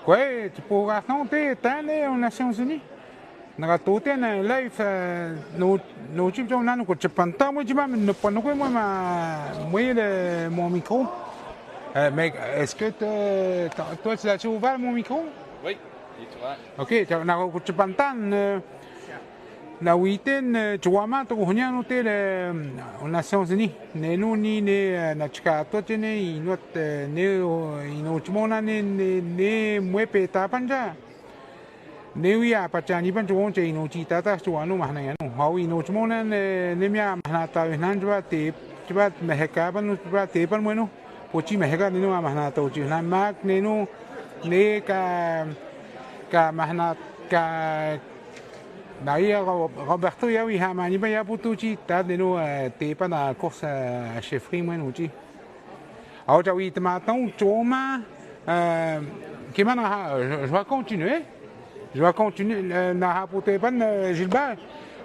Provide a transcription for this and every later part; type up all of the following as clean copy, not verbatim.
Oui, tu pourras raconter aux Nations Unies. Nakatutin na live no chip trong nan ko chepanta mo jima ne pas moi mon micro. Mais est-ce que toi tu as ouvert mon micro? Oui, il est ouvert. OK, tu na ko chepanta na witen chuama to honya no te aux Nations Unies. Ne no ni ne na chika to tene inot ne ino chmona ne muepe ta panja. Newi apa cani pan cuong cai no cita ta cuanu mana ya no hau ino cuma ne mia mana ta nan coba te coba meheka pan coba te pan bueno poci meheka nino mana ta uci nan mak nino ne ka mana ka dari Roberto ya wi ha mani ba ya putu ci ta nino te pan a course chefferie bueno uci au ja wi tamaton cuma gimana je vais continuer. Je vais continuer. Gilbert,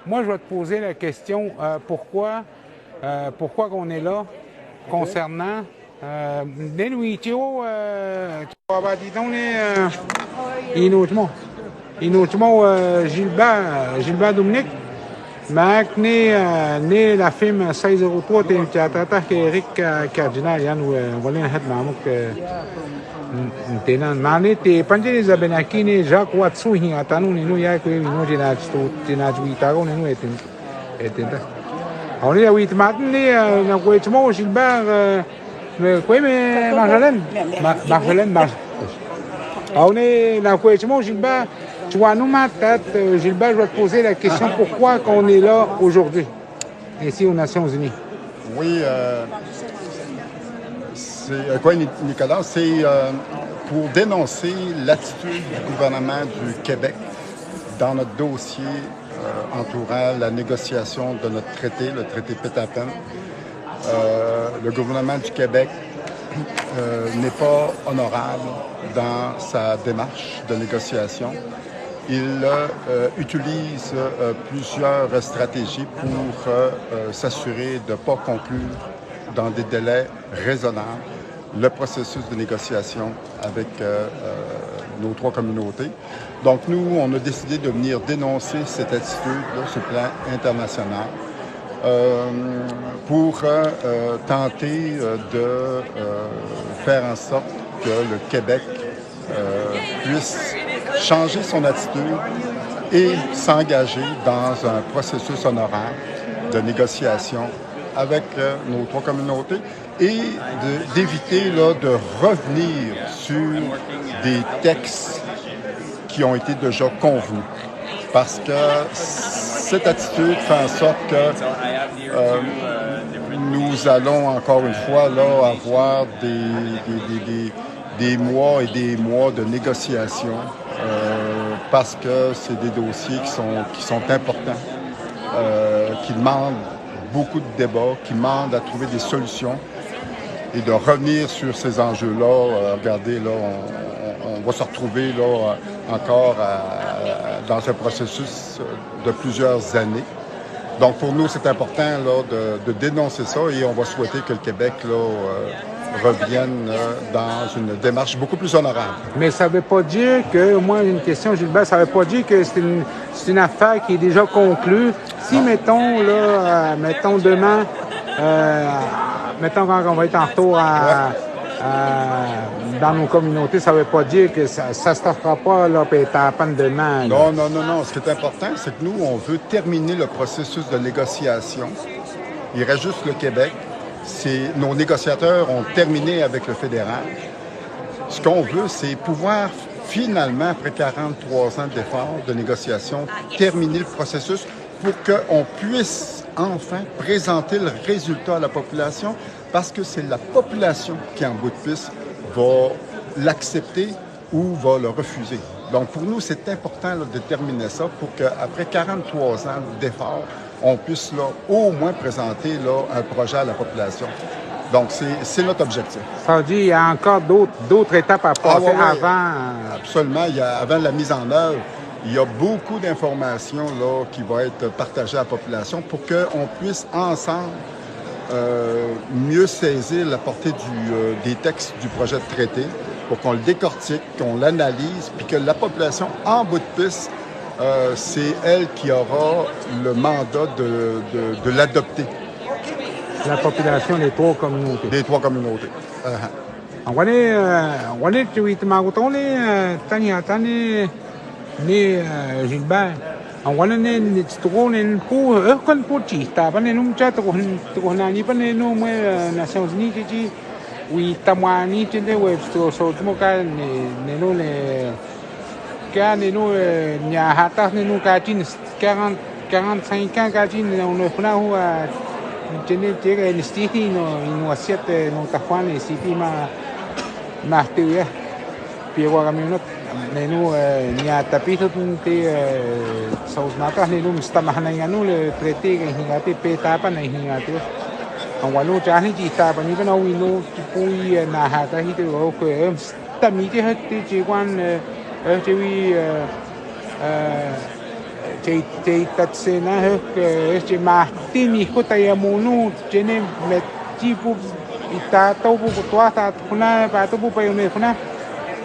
moi, je vais te poser la question pourquoi on est là concernant Gilbert Dominique, Mac né la film 1603 Eric Cardinal, Yann, on va aller Tenan mane te panjeni zabenaki ne Jacques Watsu hinga tanu ninu ya ko no jina juita ko ninu etenta awni ya wit matn ne na ko etmo Gilbert ko me Marjolaine awni na ko etmo Gilbert tu vois nous matat Gilbert je vais te poser la question pourquoi qu'on est là aujourd'hui ici aux Nations Unies. Oui, c'est quoi, Nicolas? C'est pour dénoncer l'attitude du gouvernement du Québec dans notre dossier entourant la négociation de notre traité, le traité Pétapen. Le gouvernement du Québec n'est pas honorable dans sa démarche de négociation. Il utilise plusieurs stratégies pour s'assurer de ne pas conclure dans des délais raisonnables le processus de négociation avec nos trois communautés. Donc, nous, on a décidé de venir dénoncer cette attitude-là sur le plan international pour tenter de faire en sorte que le Québec puisse changer son attitude et s'engager dans un processus honorable de négociation avec nos trois communautés et d'éviter de revenir sur des textes qui ont été déjà convenus. Parce que cette attitude fait en sorte que nous allons encore une fois avoir des mois et des mois de négociations parce que c'est des dossiers qui sont importants, qui demandent beaucoup de débats, qui demandent à trouver des solutions et de revenir sur ces enjeux-là. Regardez, là, on va se retrouver là, encore dans un processus de plusieurs années. Donc, pour nous, c'est important là, de dénoncer ça et on va souhaiter que le Québec revienne dans une démarche beaucoup plus honorable. Mais ça ne veut pas dire que, moi j'ai une question Gilbert, ça ne veut pas dire que c'est une affaire qui est déjà conclue. Si, mettons, là, mettons demain, mettons quand on va être en retour dans nos communautés, ça ne veut pas dire que ça ne se fera pas là, puis à peine demain. Non. Ce qui est important, c'est que nous, on veut terminer le processus de négociation. Il reste juste le Québec. Nos négociateurs ont terminé avec le fédéral. Ce qu'on veut, c'est pouvoir finalement, après 43 ans d'efforts de négociation, terminer le processus pour qu'on puisse enfin présenter le résultat à la population, parce que c'est la population qui, en bout de piste, va l'accepter ou va le refuser. Donc, pour nous, c'est important là, de terminer ça pour qu'après 43 ans d'efforts, on puisse là, au moins présenter là, un projet à la population. Donc, c'est notre objectif. Ça veut dire qu'il y a encore d'autres étapes à passer avant. Absolument. Avant la mise en œuvre, il y a beaucoup d'informations là, qui vont être partagées à la population pour qu'on puisse ensemble mieux saisir la portée des textes du projet de traité pour qu'on le décortique, qu'on l'analyse, puis que la population, en bout de piste, c'est elle qui aura le mandat de l'adopter. La population des trois communautés. Des trois communautés. Wale tu itamagutole tani Gilbert. Wale ne tstro ne pu kan pu chi ta pa ne num cha to na ni pa ne no me Nations Unies ji wi tamani ti de web so mo ka ne no le ka ne no nya hata ne no ka tin 45 ans ka tin no funa huwa tiene llega el stiti no siete no tajuan y siti ma teoría piego camionot nenu nia tapito te saus matas nenu mstamahna nganu le trete que hingate petapa na hingate awalo jani jita pani bana wino pui na hata hite go ko tamiti hatte jigwan jewi te tatsena este martini kota ya monu jene metipu ita tobu kutwa ta kuna ba tobu pa yone kuna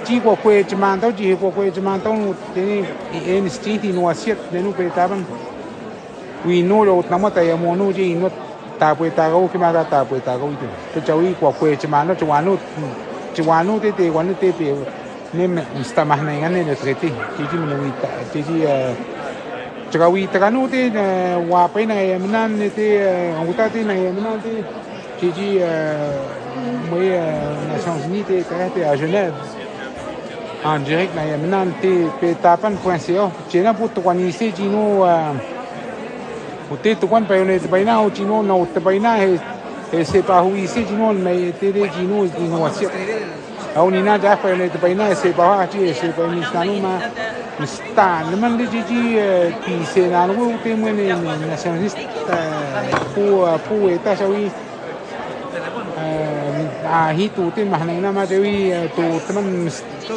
ji ko kwe jman to ji ko kwe jman to jene en stiti no asiet nenu pe taban wi no lo namata ya monu ji no ta pwe ta go ki ma ta pwe ta go ite to chawi ko kwe jman no chwanu te wan te pe ne sta mahna ngane le trete ji mo no ita ji Jagawi takanu te wapai na yamnan te anguta te na yamnan te ji moi Nations Unies te à Genève en direct na yamnan te petapan.ca jena pu tuani se jino utte tuan pa yone baina o jino no te baina he se pa hui se jino me te de jino innovación au ni na ja pa yone te baina se pa ha ji se pa ni sanu ma sta man de ji ti se na no te mo ne Nations pu eta sawi a hi tu te mahna na ma dewi tu teman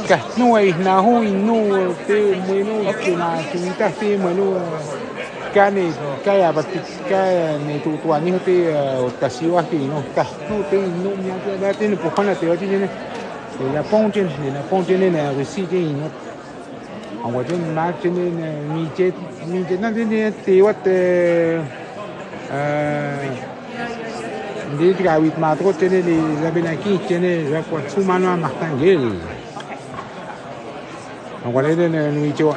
ka no ai na hu no te mo no te na tu ta te mo no ka ne ka ya ba ka ne tu tu ani te ta siwa ti no ka no te no nya te te ne po kana te o ji ne la ponte ne na resi je no我就拿今天呢，米节那今天对我的你这个为嘛多今天的那边那几今天那个出门嘛马上gel我来的呢，你就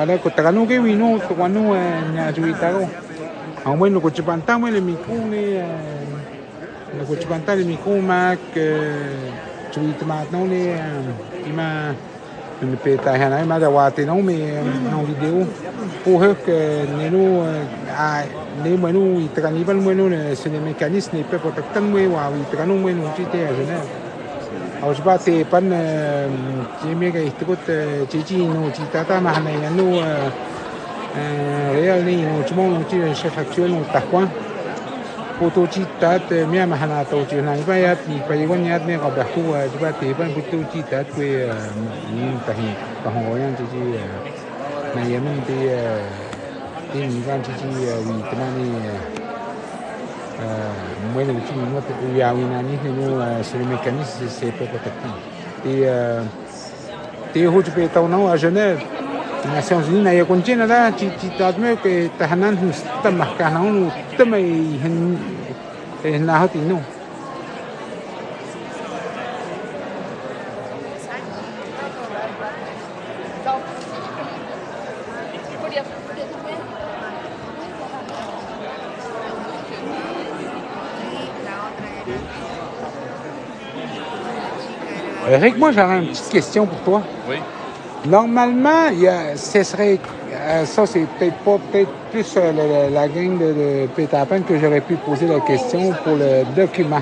那个大家弄个为弄，大家弄伢就一打个，我们那个这边单位的米工呢，那个这边单位的米工嘛个，就一他妈弄的，伊嘛。Une peta hana ma da wate no me no video pour que nenu a ne menu itanibal menu c'est les mécanismes ne peut pas tan we wa itanu menu jite a Genève au jbate pan jeme ga istukut jiji no jitata ma hana no real ni no chmo no ji chef actuel no takwan foto jitat mia ma hana to ji na ba ya pi pa ygon ya ne ga ba ku jbate pan foto jitat we ni tahi pa ho yan ji na yemen de ni gan ji wi tama ni moi ne ji no te ya wi na ni no c'est le mécanisme c'est pas protectif et te ho pe ta no à Genève Nations Unies na ya konjena da ji ta me ke ta hanan sta ma ka na no ta mai hin na ha ti no Eric, moi j'aurais une petite question pour toi. Oui. Normalement, ce serait, ça c'est peut-être plus la gang de Peter Pan que j'aurais pu poser la question pour le document.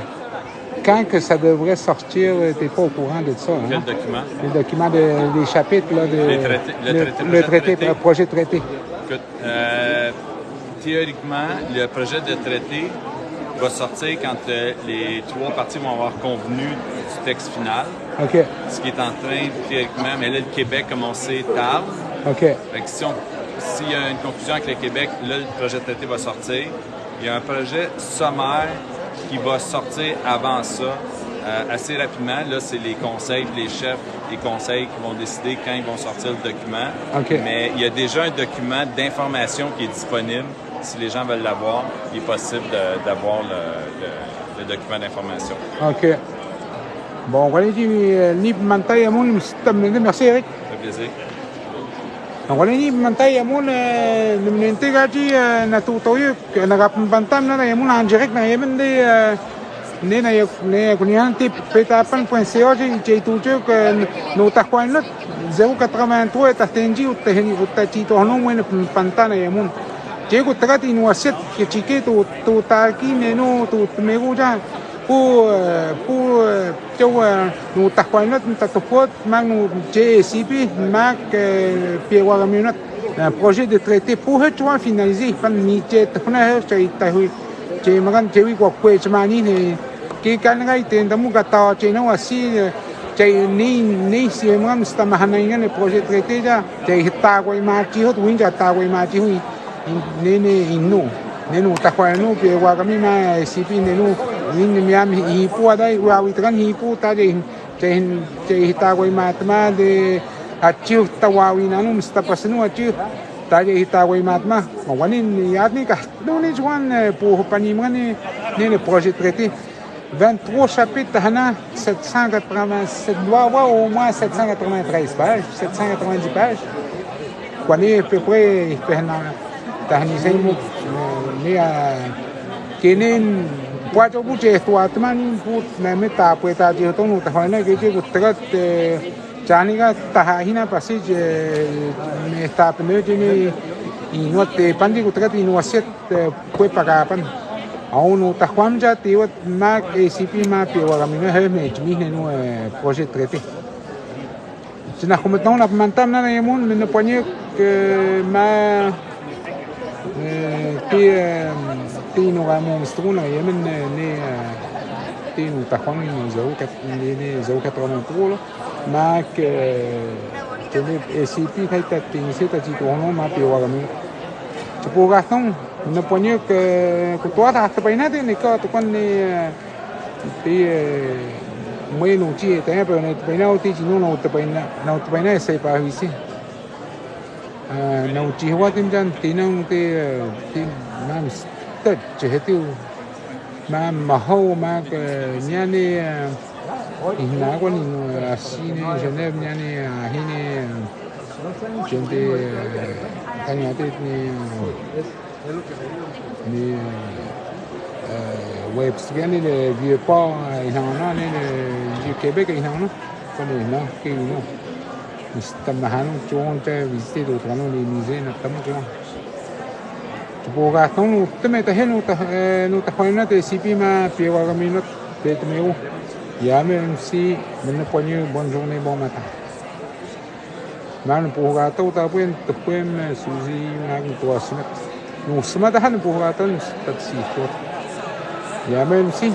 Quand que ça devrait sortir, tu n'es pas au courant de ça. Quel hein? document? Les documents des chapitres, là, le projet de traité. Écoute, théoriquement, le projet de traité va sortir quand les trois parties vont avoir convenu du texte final. OK. Ce qui est en train, théoriquement, mais là, le Québec, comme on sait, tarde. OK. Fait que s'il y a une conclusion avec le Québec, là, le projet de traité va sortir. Il y a un projet sommaire qui va sortir avant ça, assez rapidement. Là, c'est les conseils, les chefs des conseils qui vont décider quand ils vont sortir le document. OK. Mais il y a déjà un document d'information qui est disponible. Si les gens veulent l'avoir, il est possible d'avoir le document d'information. OK. Bon, voilà, ni mantay amon merci Eric. Ça fait plaisir. Wala ni mantay amon ninte gaji natutoy nagapantam na amon anjerek na yemen de ne kunyan tip petapan.co je tujuk no takwanot 083 tastenji utehni utachito no mwen pantana yamun je ko tagati no aset ke chike tu taki nenu tu meguja pu châu no takwanot tatopot mag no JCP mag piewa gaminot projet de traité pour être finalisé pan ni je tkhna he tahui je magan jewi ko kwe chmani ne ke kan ngai ten damu gata che no asi che ni si mam sta mahanainga ne projet traité ja che hita ko ma chi hot win ja ta ko ma chi hui ne inu ne no ta ko no pe wa kami ma CP ne no win mi am hi pu dai wa wi tan hi pu ta je che hita ko ma tma de a chi ta wa wi na no sta pasnu a chi ta je hita ko ma tma wani ni adni ka no ni juan pour pani mane ne projet traité 23 chapitres, 787 doit avoir au moins 793 pages, 790 pages. Quoi, à peu près, mais Kenin, quoi, tu peux dire, toi, tu m'as dit, pour me ta pour ta dire, ton ou ta femme, que tu peux Janiga, Tahina, passage, mais ta pneu, il note, pandi, que tu as set, pour pagar. Aunu takwam ja tiwat mag ACP ma piwa kami na he me chmi no projet traité. Sina kometon na mantam na yamun min ponye que ma ti no gamon struna yemen ne ti no takwam no zo 83 ma que ACP kai ta tin se ta ji to no ma piwa kami. Chupo gaston no ponye que toda hasta peinate ni ka to kon ni pi muy no chi te pero no peinado ti no te peina sai pa hisi no chi wa tim jan ti no te ti mam sta che tu mam ma ho ma que nyani ina ko ni asini Genève nyani hini gente kanyate ni web scan le vieux port inana le Québec inana ko ni na ki no istamahano chonte visite do trano le musée na tamo ko po ga ton teme ta henu ta no ta hoina te CP ma piewa gaminot te tmeu ya même si me ponyo bonne journée bon matin man po ga to ta puen to puen suzi na ko asmat no semadahan po ga ton taksi ko ya même si